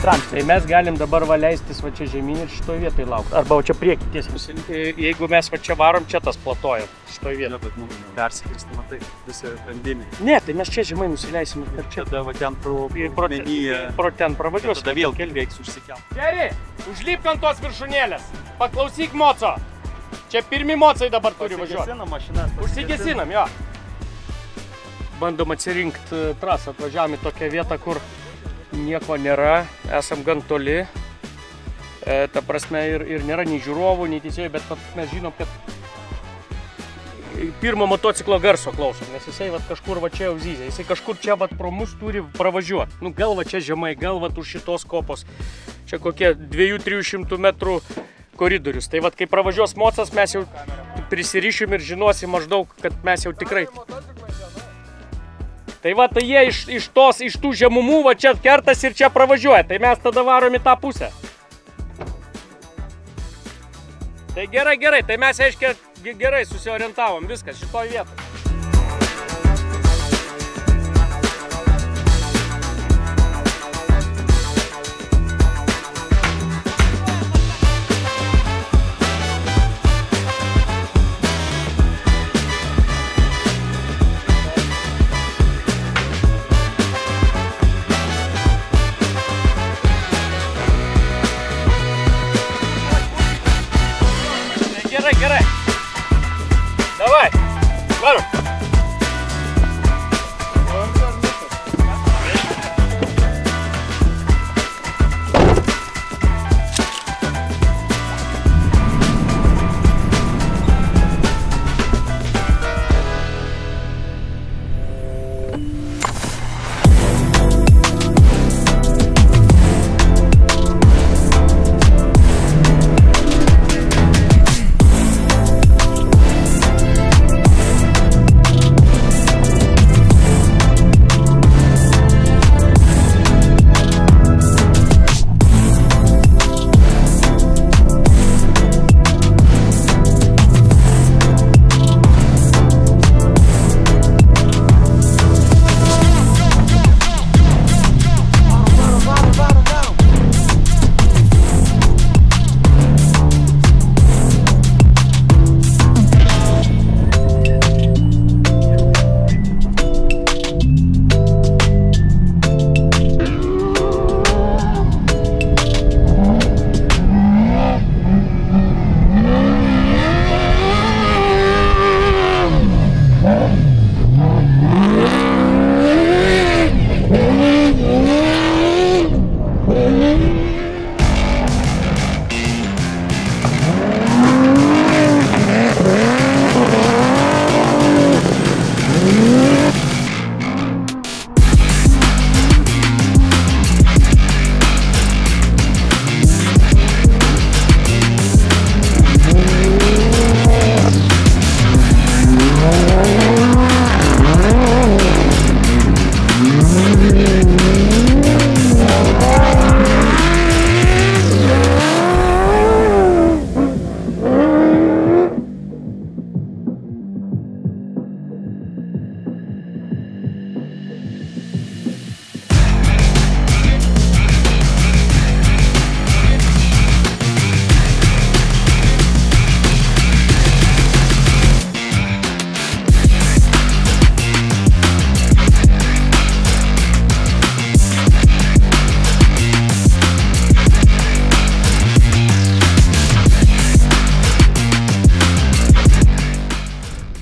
ramstį. Tai mes galim dabar va leistis va čia žemyn ir šitoj vietoj laukti. Arba va čia priekį tiesiai. Jeigu mes va čia varom, čia tas platojam. Šitoj vietoj. Bet nu, persikirsti, matai, visą grandinį. Ne, tai mes čia žemai nusileisim. Ir čia tada va ten pro ten pravažiuos. Tada vėl reiks užsikelt. Geri, užlipk ant tos viršūnėlės. Paklausyk moco. Čia pirmi mocai dabar turi važiuoti. Užsigesinam, jo. Bandom atsirinkti trasą. Atvažiavom į tokią vietą, kur nieko nėra. Esam gan toli. Ta prasme, ir nėra nei žiūrovų, nei teisėjų, bet mes žinom, kad pirmo motociklo garso klausom, nes jisai kažkur va čia jau zyzia. Jisai kažkur čia pro mus turi pravažiuoti. Nu, gal va čia žemai, gal va už šitos kopos. Čia kokie 200–300 metrų koridorius. Tai vat, kai pravažiuos mocas, mes jau prisirišim ir žinosim maždaug, kad mes jau tikrai. Tai va, tai jie iš tų žemumų va čia kertas ir čia pravažiuoja. Tai mes tada varom į tą pusę. Tai gerai. Tai mes, aiškiai, gerai susiorientavom. Viskas šitoj vietoj. Gerai. Давай. Вару.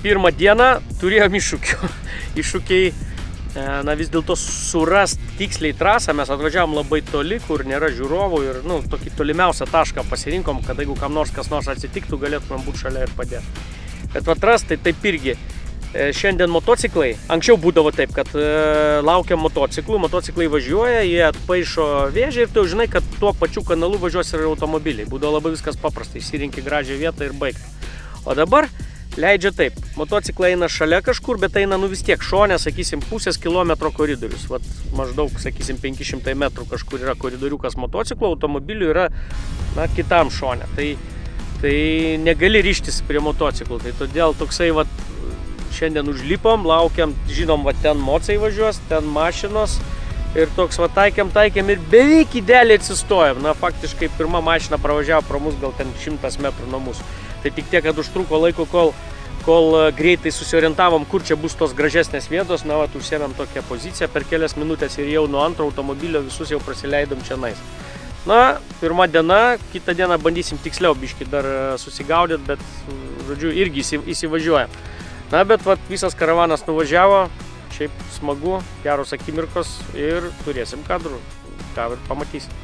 Pirmą dieną turėjom iššūkių. Iššūkiai, na vis dėlto surast tiksliai trasą, mes atvažiavom labai toli, kur nėra žiūrovų ir, nu, tokį tolimiausią tašką pasirinkom, kad jeigu kam nors kas nors atsitiktų, galėtumėm būti šalia ir padėti. Bet atrast, tai taip irgi. Šiandien motociklai, anksčiau būdavo taip, kad laukiam motociklai važiuoja, jie atpaišo vėžę ir tu žinai, kad tuo pačiu kanalu važiuos ir automobiliai. Būdavo labai viskas paprasta, įsirinki gražią vietą ir baigti. O dabar leidžia taip, motociklai eina šalia kažkur, bet eina nu vis tiek šone, sakysim, pusės kilometro koridorius. Vat maždaug, sakysim, 500 metrų kažkur yra koridoriukas motociklo, automobilių yra, na, kitam šone. Tai negali ryžtis prie motociklų, tai todėl toksai, vat, šiandien užlipom, laukiam, žinom, va ten mocai važiuos, ten mašinos Ir toks va taikėm ir beveik idealiai atsistojom. Na, faktiškai pirma mašina pravažiavo pro mus gal ten 100 metrų nuo mūsų. Tai tik tiek, kad užtruko laiko, kol greitai susiorientavom, kur čia bus tos gražesnės vietos. Na, va, užsėmėm tokią poziciją per kelias minutės ir jau nuo antro automobilio visus jau prasileidom čia nais. Na, pirma diena, kitą dieną bandysim tiksliau biškį dar susigaudyti, bet, žodžiu, irgi įsivažiuojam. Na, bet va, visas karavanas nuvažiavo. Šiaip smagu, geros akimirkos ir turėsim kadrų, ką ir pamatysim.